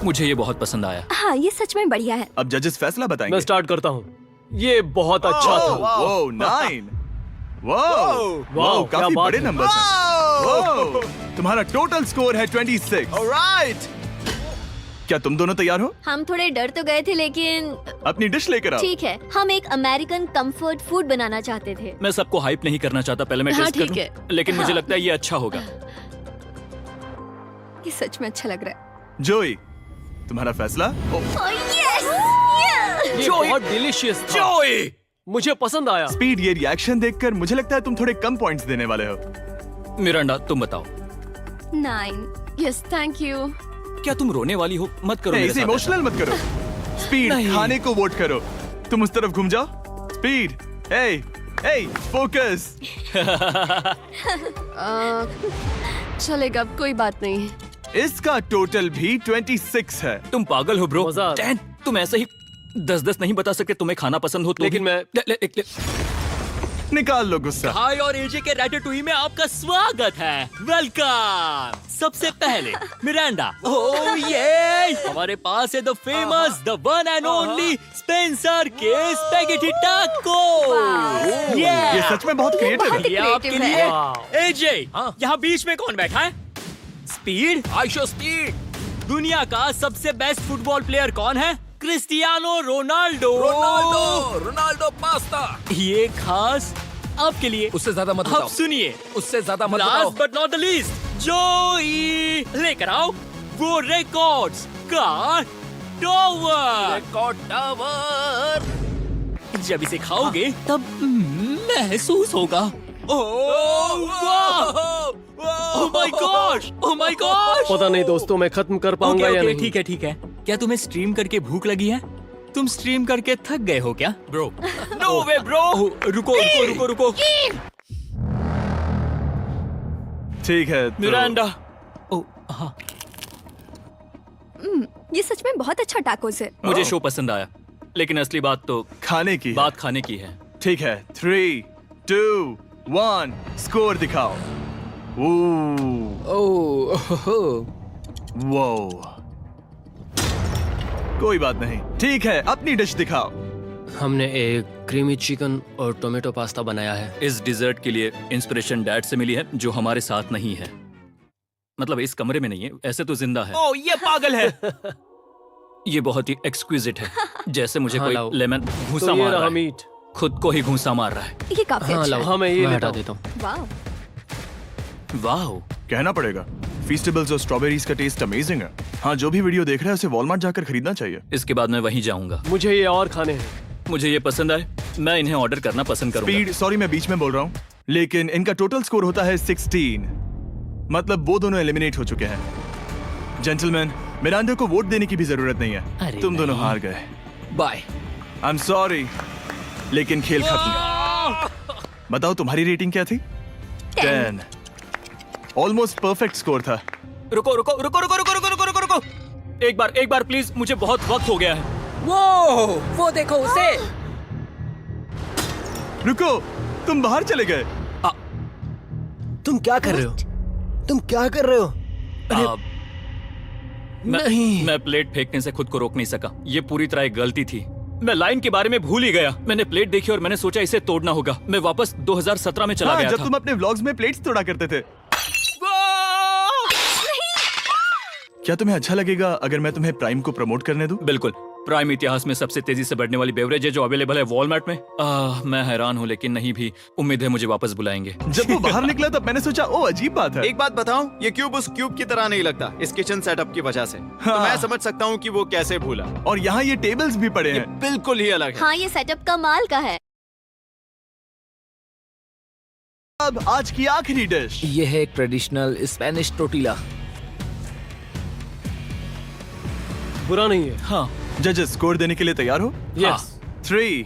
मुझे ये बहुत पसंद आया। हाँ, ये सच में बढ़िया है। अब जजेस फैसला बताएंगे। मैं स्टार्ट करता हूँ। ये बहुत अच्छा था। वो 9। वाओ, वाओ, क्या काफी बात बड़े है। नंबर्स हैं। वाओ, तुम्हारा टोटल स्कोर है 26। ऑलराइट। क्या तुम दोनों तैयार हो? हम थोड़े डर तो गए थे लेकिन अपनी डिश लेकर आओ। ठीक है। हम एक अमेरिकन कंफर्ट फूड बनाना चाहते थे। मैं सबको हाइप नहीं करना चाहता, पहले मैं हाँ, टेस्ट ठीक करूं। है। लेकिन मुझे लगता है ये अच्छा होगा। ये सच में अच्छा लग रहा है। जोई, तुम्हारा फैसला? ये बहुत डिलीशियस था। मुझे पसंद आया। स्पीड, ये रिएक्शन देखकर मुझे लगता है तुम थोड़े कम पॉइंट्स देने वाले हो। मिरांडा, तुम बताओ। 9। Yes, thank you. क्या तुम रोने वाली हो? मत करो मेरे इसे साथ इमोशनल मत करो। स्पीड, नहीं। खाने को वोट करो। तुम उस तरफ घूम जाओ। स्पीड, ए, फोकस। चलेगा, कोई बात नहीं है। इसका टोटल भी 26 है। तुम पागल हो ब्रो। मजा आ रहा है। 10, तुम ऐसे ही 10-10 नहीं बता सकते। तुम्हें खाना पसंद हो तो लेकिन भी- मैं- निकाल लो गुस्सा। हाय और एजे के रैटेटुई में आपका स्वागत है। वेलकम। सबसे पहले मिरांडा। ओह ये हमारे पास है the famous, the one and only Spencer के स्पैगेटी टाको। ये सच में बहुत क्रिएटिव है। ये आपके creative लिए। है। एजे, हाँ। यहाँ बीच में कौन बैठा है? स्पीड। I show speed. दुनिया का सबसे बेस्ट फुटबॉल प्लेयर कौन है? Cristiano Ronaldo. Ronaldo pasta. ये खास आपके लिए। उससे ज्यादा मत अब बताओ। सुनिए, उससे ज्यादा मत बताओ। Last but not the least, जोई लेकर आओ वो रिकॉर्ड्स का टॉवर। Record tower. जब इसे खाओगे तब महसूस होगा। Oh my gosh, oh my gosh. पता नहीं दोस्तों, मैं खत्म कर पाऊंगा या नहीं। ठीक है ठीक है। क्या तुम्हें स्ट्रीम करके भूख लगी है? तुम स्ट्रीम करके थक गए हो क्या? Bro, no way bro. रुको रुको रुको रुको। ठीक है तो... मिरांडा। ओह हाँ, ये सच में बहुत अच्छा टाकोस है। मुझे शो पसंद आया, लेकिन असली बात तो खाने की बात खाने की है। ठीक है, 3, 2, 1 स्कोर दिखाओ। वो कोई बात नहीं। ठीक है, अपनी डिश दिखाओ। हमने एक क्रीमी चिकन और टोमेटो पास्ता बनाया है। इस डिजर्ट के लिए इंस्पिरेशन डैड से मिली है, जो हमारे साथ नहीं है। मतलब इस कमरे में नहीं है, ऐसे तो जिंदा है। ओह ये पागल है। ये बहुत ही एक्सक्विजिट है, जैसे मुझे हाँ, कोई लाओ। लेमन घूंसा तो ये मार रहा रहा है। मीट। खुद को ही घूंसा मार रहा है। ये काफी हाँ अच्छा लाओ, है। हाँ मैं ये मैं लेता हटा हूँ। देता हूँ। वाह। वाह, कहना पड़ेगा, फीस्टेबल्स और स्ट्रॉबेरीज का टेस्ट अमेजिंग है। हाँ, जो भी वीडियो देख रहा है उसे वॉलमार्ट जाकर खरीदना चाहिए। इसके बाद मैं वहीं जाऊंगा। मुझे ये और खाने हैं। मुझे ये पसंद आए, मैं इन्हें ऑर्डर करना पसंद करूंगा। स्पीड, सॉरी मैं बीच में बोल रहा हूँ, लेकिन इनका टोटल स्कोर होता है 16। मतलब वो दोनों एलिमिनेट हो चुके हैं। जेंटलमैन, मिरांडा को वोट देने की भी जरूरत नहीं है। अरे तुम दोनों नहीं। हार गए। बाय। आई एम सॉरी, लेकिन खेल खत्म। बताओ तुम्हारी रेटिंग क्या थी? 10। ऑलमोस्ट परफेक्ट स्कोर था। रुको रुको रुको रुको रुको रुको रुको रुको रुको। एक बार प्लीज, मुझे बहुत वक्त हो गया है। वो देखो उसे। रुको, तुम बाहर चले गए। तुम क्या कर रहे हो? तुम क्या कर रहे हो? मैं प्लेट फेंकने से खुद को रोक नहीं सका। ये पूरी तरह एक गलती थी। मैं लाइन के बारे में भूल ही गया। मैंने प्लेट देखी और मैंने सोचा इसे तोड़ना होगा। मैं वापस 2017 में चला हाँ, गया जब था। तुम अपने व्लॉग्स में प्लेट्स तोड़ा करते थे। क्या तुम्हें अच्छा लगेगा अगर मैं तुम्हें प्राइम को प्रमोट करने दूं? बिल्कुल। प्राइम इतिहास में सबसे तेजी से बढ़ने वाली बेवरेज है जो अवेलेबल है वॉलमार्ट में। मैं हैरान हूँ, लेकिन नहीं भी। उम्मीद है मुझे वापस बुलाएंगे। जब वो बाहर निकला तब मैंने सोचा ओ अजीब बात है। एक बात बताऊं, ये क्यूब उस क्यूब की तरह नहीं लगता इस किचन सेटअप की वजह से। तो मैं समझ सकता हूँ कि वो कैसे भूला। और यहाँ ये टेबल्स भी पड़े ये हैं। बिल्कुल ही अलग है। हाँ, ये सेटअप कमाल का है। अब आज की आखिरी डिश। ये है एक ट्रेडिशनल स्पेनिश टोटीला। बुरा नहीं है। हाँ, जजेस स्कोर देने के लिए तैयार हो? यस। 3,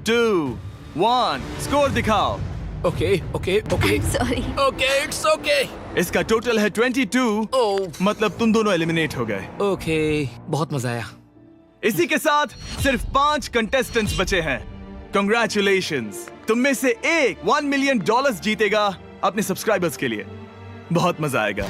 2, 1 स्कोर दिखाओ। Okay okay okay sorry. Okay, it's okay. इसका टोटल है 22। मतलब तुम दोनों एलिमिनेट हो गए। ओके, बहुत मजा आया। इसी के साथ सिर्फ 5 कंटेस्टेंट्स बचे हैं। कंग्रेचुलेशंस, तुम में से एक $1 मिलियन जीतेगा अपने सब्सक्राइबर्स के लिए। बहुत मजा आएगा।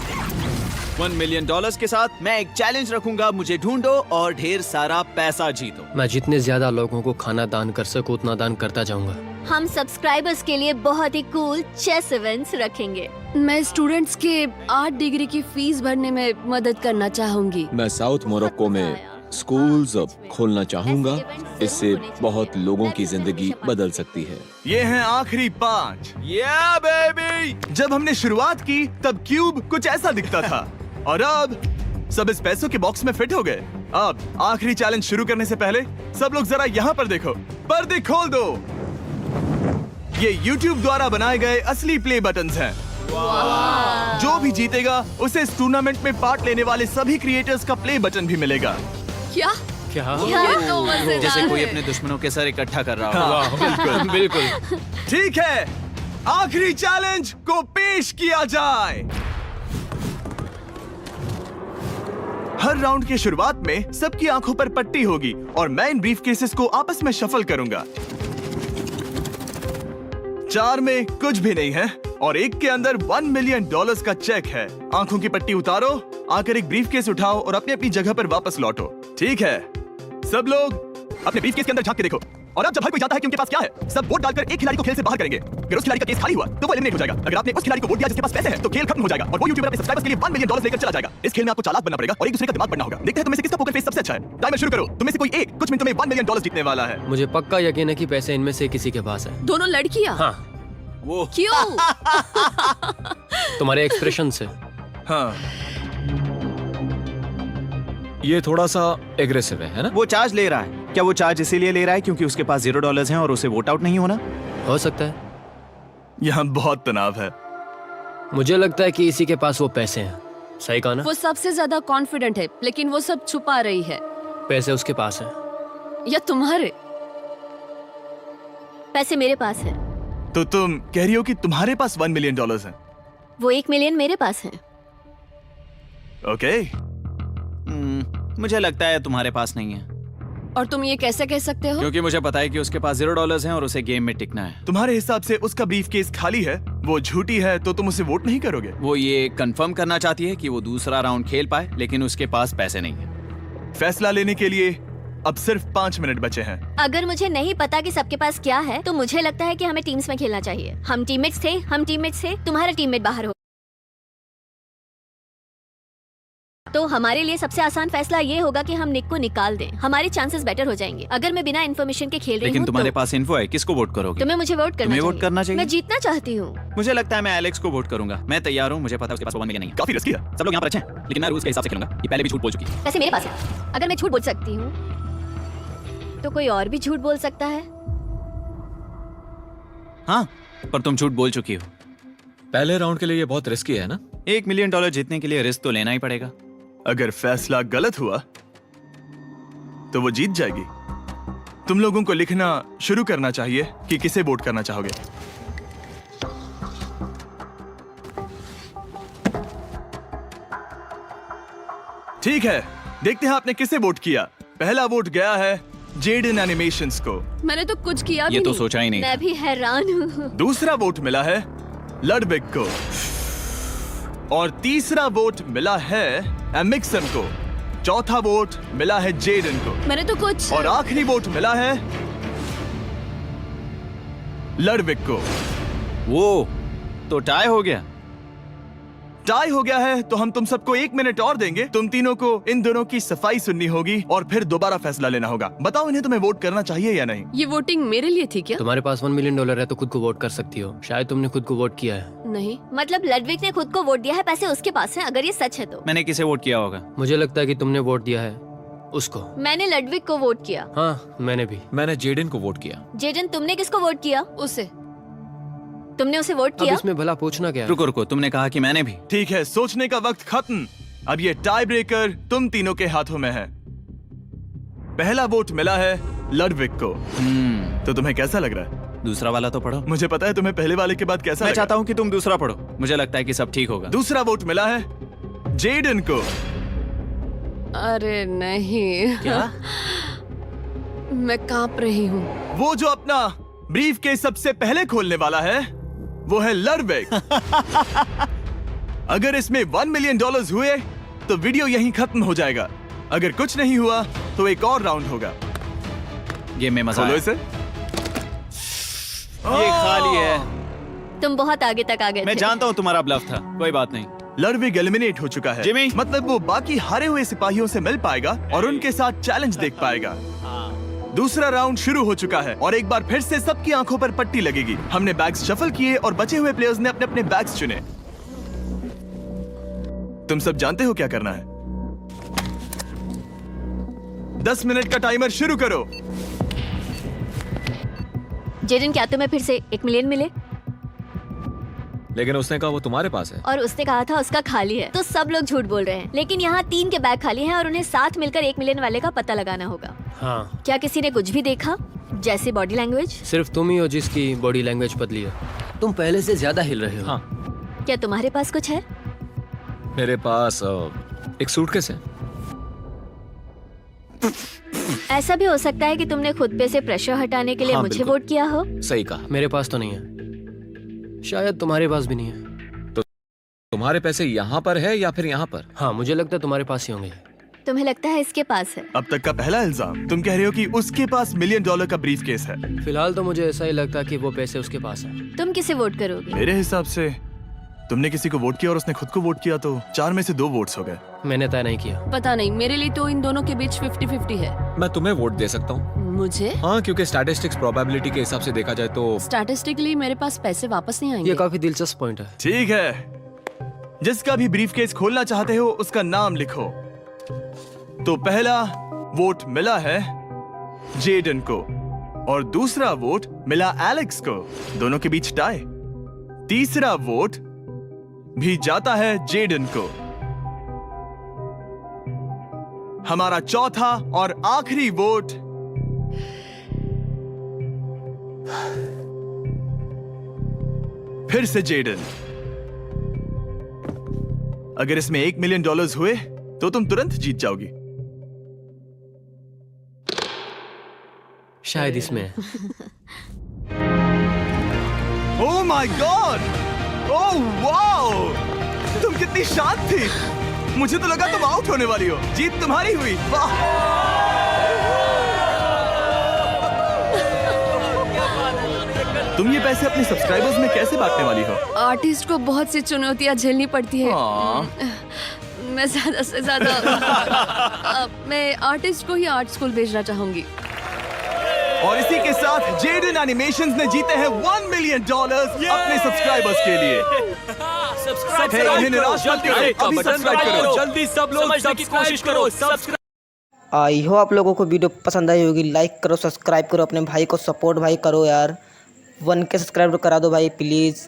$1 मिलियन के साथ मैं एक चैलेंज रखूंगा, मुझे ढूंढो और ढेर सारा पैसा जीतो। मैं जितने ज्यादा लोगों को खाना दान कर सकूं उतना दान करता जाऊंगा। हम सब्सक्राइबर्स के लिए बहुत ही कूल चेस इवेंट्स रखेंगे। मैं स्टूडेंट्स के 8 डिग्री की फीस भरने में मदद करना चाहूंगी। मैं साउथ मोरक्को में स्कूल्स खोलना चाहूंगा। इससे बहुत लोगों की जिंदगी बदल सकती है। ये हैं आखिरी 5। या बेबी। जब हमने शुरुआत की तब क्यूब कुछ ऐसा दिखता था और अब सब इस पैसों के बॉक्स में फिट हो गए। अब आखिरी चैलेंज शुरू करने से पहले सब लोग जरा यहाँ पर देखो। पर्दे खोल दो। ये YouTube द्वारा बनाए गए असली प्ले बटन्स हैं। जो भी जीतेगा उसे इस टूर्नामेंट में पार्ट लेने वाले सभी क्रिएटर्स का प्ले बटन भी मिलेगा। क्या? क्या? ये तो मजेदार जैसे कोई है। अपने दुश्मनों के सर इकट्ठा कर रहा हो। हाँ, बिल्कुल। ठीक है, आखिरी चैलेंज को पेश किया जाए। हर राउंड की शुरुआत में सबकी आंखों पर पट्टी होगी और मैं इन ब्रीफ केसेस को आपस में शफल करूंगा। 4 में कुछ भी नहीं है और एक के अंदर $1 मिलियन का चेक है। आंखों की पट्टी उतारो, आकर एक ब्रीफ केस उठाओ और अपनी अपनी जगह पर वापस लौटो। ठीक है, सब लोग अपने ब्रीफकेस के अंदर झांक के देखो। और अब जब हर कोई जानता है कि उनके पास क्या है, सब वोट डालकर एक खिलाड़ी को खेल से बाहर करेंगे। अगर उस खिलाड़ी का केस खाली हुआ तो वो एलिमिनेट हो जाएगा। अगर आपने उस खिलाड़ी को वोट दिया जिसके पास पैसे हैं तो खेल खत्म हो जाएगा और वो यूट्यूबर अपने सब्सक्राइबर्स के लिए $1 मिलियन लेकर चला जाएगा। इस खेल में आपको चालाक बनना पड़ेगा और एक दूसरे का दिमाग बनना होगा। देखते हैं तुम्हें से किसका पोकर फेस सबसे अच्छा है। टाइमर शुरू करो। तुम्हें से कोई एक कुछ मिनटों में $1 मिलियन जीतने वाला है। मुझे पक्का यकीन है कि पैसे इनमें से किसी के पास है। दोनों लड़कियां? हाँ। वो क्यों? तुम्हारे एक्सप्रेशन से। हाँ, ये थोड़ा सा एग्रेसिव है ना? वो चार्ज ले रहा है। क्या वो चार्ज इसीलिए ले रहा है क्योंकि उसके पास $0 हैं और उसे वोट आउट नहीं होना? हो सकता है। यहाँ बहुत तनाव है। मुझे लगता है कि इसी के पास वो पैसे हैं। सही कहा ना? वो सबसे ज्यादा कॉन्फिडेंट है, लेकिन वो सब छुपा रही है। पैसे उसके पास हैं। या तुम्हारे? पैसे मेरे पास है। तो तुम कह रही हो कि तुम्हारे पास $1 मिलियन है? वो 1 मिलियन मेरे पास है। ओके। मुझे लगता है तुम्हारे पास नहीं है। और तुम ये कैसे कह सकते हो? क्योंकि मुझे पता है कि उसके पास $0 हैं और उसे गेम में टिकना है। तुम्हारे हिसाब से उसका ब्रीफकेस खाली है, वो झूठी है, तो तुम उसे वोट नहीं करोगे? वो ये कंफर्म करना चाहती है कि वो दूसरा राउंड खेल पाए, लेकिन उसके पास पैसे नहीं है। फैसला लेने के लिए अब सिर्फ 5 मिनट बचे हैं। अगर मुझे नहीं पता कि सबके पास क्या है तो मुझे लगता है कि हमें टीम्स में खेलना चाहिए। हम टीममेट्स थे, तुम्हारा टीममेट बाहर हो, तो हमारे लिए सबसे आसान फैसला ये होगा कि हम निक को निकाल दें। हमारे चांसेस बेटर हो जाएंगे। अगर मैं बिना इन्फॉर्मेशन के खेल रही लेकिन हूँ तुम्हारे तो पास इन्फो है, किसको वोट करोगे? तुम्हें मुझे वोट करना तुम्हें चाहिए। वोट करना चाहिए? मैं जीतना चाहती हूँ। मुझे लगता है मैं एलेक्स को वोट करूंगा। मैं तैयार हूँ। मुझे पता है उसके पास $1 मिलियन नहीं है। काफी रिस्की है। सब लोग यहाँ पर अच्छे हैं, लेकिन मैं रूल्स के हिसाब से खेलूंगा। ये पहले भी झूठ बोल चुकी है। पैसे मेरे पास है। अगर मैं झूठ बोल सकती हूँ तो कोई और भी झूठ बोल सकता है। हाँ, पर तुम झूठ बोल चुकी हो। पहले राउंड के लिए ये बहुत रिस्की है ना? $1 मिलियन जीतने के लिए रिस्क तो लेना ही पड़ेगा। अगर फैसला गलत हुआ तो वो जीत जाएगी। तुम लोगों को लिखना शुरू करना चाहिए कि किसे वोट करना चाहोगे। ठीक है, देखते हैं आपने किसे वोट किया। पहला वोट गया है जेडन एनिमेशंस को। मैंने तो कुछ किया भी ये तो नहीं। सोचा ही नहीं। मैं भी हैरान हूँ। दूसरा वोट मिला है लडविग को और तीसरा वोट मिला है एमिक्सन को। चौथा वोट मिला है जेडन को मैंने तो कुछ और आखिरी वोट मिला है लडविग को। वो तो टाई हो गया। टाई हो गया है तो हम तुम सबको 1 मिनट और देंगे। तुम तीनों को इन दोनों की सफाई सुननी होगी और फिर दोबारा फैसला लेना होगा। बताओ इन्हें तुम्हें वोट करना चाहिए या नहीं। ये वोटिंग मेरे लिए थी क्या? तुम्हारे पास $1 मिलियन है तो खुद को वोट कर सकती हो। शायद तुमने खुद को वोट किया है। नहीं। मतलब लडविक ने खुद को वोट दिया है, पैसे उसके पास हैं। अगर ये सच है तो मैंने किसे वोट किया होगा? मुझे लगता है कि तुमने वोट दिया है उसको। मैंने लडविक को वोट किया। हाँ, मैंने भी। मैंने जेडन को वोट किया। जेडन, तुमने किसको वोट किया? उसे। तुमने उसे वोट अब किया? इसमें भला पूछना क्या है? रुको रुको, तुमने कहा कि मैंने भी। ठीक है, सोचने का वक्त खत्म। अब ये टाई ब्रेकर तुम तीनों के हाथों में है। पहला वोट मिला है लडविक को। तो तुम्हें कैसा लग रहा है? दूसरा वाला तो पढ़ो। मुझे पता है तुम्हें पहले वाले के बाद कैसा मैं लगा। चाहता हूँ कि तुम दूसरा पढ़ो। मुझे लगता है कि सब ठीक होगा। दूसरा वोट मिला है जेडन को। अरे नहीं। क्या? मैं कांप रही हूँ। वो जो अपना ब्रीफ केस सबसे पहले खोलने वाला है वो है लडविक। अगर इसमें $1 मिलियन हुए तो वीडियो यहीं खत्म हो जाएगा। अगर कुछ नहीं हुआ तो एक और राउंड होगा। गेम में मजा खोलो आया। इसे। ये खाली है। तुम बहुत आगे तक आ गए मैं थे। जानता हूँ तुम्हारा ब्लफ था, कोई बात नहीं। लडविक एलिमिनेट हो चुका है। जिमी। मतलब वो बाकी हारे हुए सिपाहियों से मिल पाएगा और उनके साथ चैलेंज देख पाएगा। दूसरा राउंड शुरू हो चुका है और एक बार फिर से सबकी आंखों पर पट्टी लगेगी। हमने बैग्स शफल किए और बचे हुए प्लेयर्स ने अपने अपने बैग्स चुने। तुम सब जानते हो क्या करना है। 10 मिनट का टाइमर शुरू करो। जेडन, क्या तुम्हें फिर से 1 मिलियन मिले? लेकिन उसने कहा वो तुम्हारे पास है। और उसने कहा था उसका खाली है। तो सब लोग झूठ बोल रहे हैं। लेकिन यहाँ 3 के बैग खाली हैं और उन्हें साथ मिलकर 1 मिलियन वाले का पता लगाना होगा। हाँ। क्या किसी ने कुछ भी देखा, जैसे बॉडी लैंग्वेज? सिर्फ तुम ही हो जिसकी बॉडी लैंग्वेज बदली है। तुम पहले से ज्यादा हिल रहे हो। हाँ। क्या तुम्हारे पास कुछ है? मेरे पास एक सूटकेस है। ऐसा भी हो सकता है कि तुमने खुद पे से प्रेशर हटाने के लिए हाँ, मुझे बिल्कुल। वोट किया हो। सही कहा। मेरे पास तो नहीं है। शायद तुम्हारे पास भी नहीं है। तो तुम्हारे पैसे यहाँ पर है या फिर यहाँ पर? हाँ, मुझे लगता है तुम्हारे पास ही होंगे। तुम्हें लगता है इसके पास है? अब तक का पहला इल्जाम। तुम कह रहे हो कि उसके पास $1 मिलियन का ब्रीफ केस है। फिलहाल तो मुझे ऐसा ही लगता है कि वो पैसे उसके पास है। तुम किसे वोट करोगे? मेरे हिसाब से तुमने किसी को वोट किया और उसने खुद को वोट किया, तो 4 में से 2 वोट्स हो गए। मैंने तय नहीं किया। पता नहीं, मेरे लिए तो इन दोनों के बीच 50-50 है। मैं तुम्हें वोट दे सकता हूँ। मुझे? हाँ, क्योंकि स्टैटिस्टिक्स प्रोबेबिलिटी के हिसाब से देखा जाए तो स्टैटिस्टिकली मेरे पास पैसे वापस नहीं आएंगे। ये काफी दिलचस्प पॉइंट है। ठीक है, जिसका भी ब्रीफ केस खोलना चाहते हो उसका नाम लिखो। तो पहला वोट मिला है जेडन को और दूसरा वोट मिला एलेक्स को। दोनों के बीच टाई। तीसरा वोट भी जाता है जेडन को। हमारा चौथा और आखिरी वोट फिर से जेडन। अगर इसमें $1 मिलियन हुए तो तुम तुरंत जीत जाओगी। शायद इसमें। Oh my God! Oh wow! तुम कितनी शांत थी। मुझे तो लगा तुम आउट होने वाली हो। जीत तुम्हारी हुई। वाह! तुम ये पैसे अपने सब्सक्राइबर्स में कैसे बांटने वाली हो? आर्टिस्ट को बहुत सी चुनौतियां झेलनी पड़ती है। मैं ज्यादा से ज्यादा मैं आर्टिस्ट को ही आर्ट स्कूल भेजना चाहूंगी। और इसी के साथ जेडन एनिमेशंस ने जीते हैं $1 मिलियन अपने सब्सक्राइबर्स के लिए। सब्सक्राइब उन्हें निराश मत करो, अभी सब्सक्राइब करो। जल्दी सब लोग समझने की कोशिश करो। सब्सक्राइब। आई हो आप लोगों को वीडियो पसंद आई होगी। लाइक करो, सब्सक्राइब करो, अपने भाई को सपोर्ट भाई करो यार। 1K सब्सक्राइब करा दो भाई प्लीज़।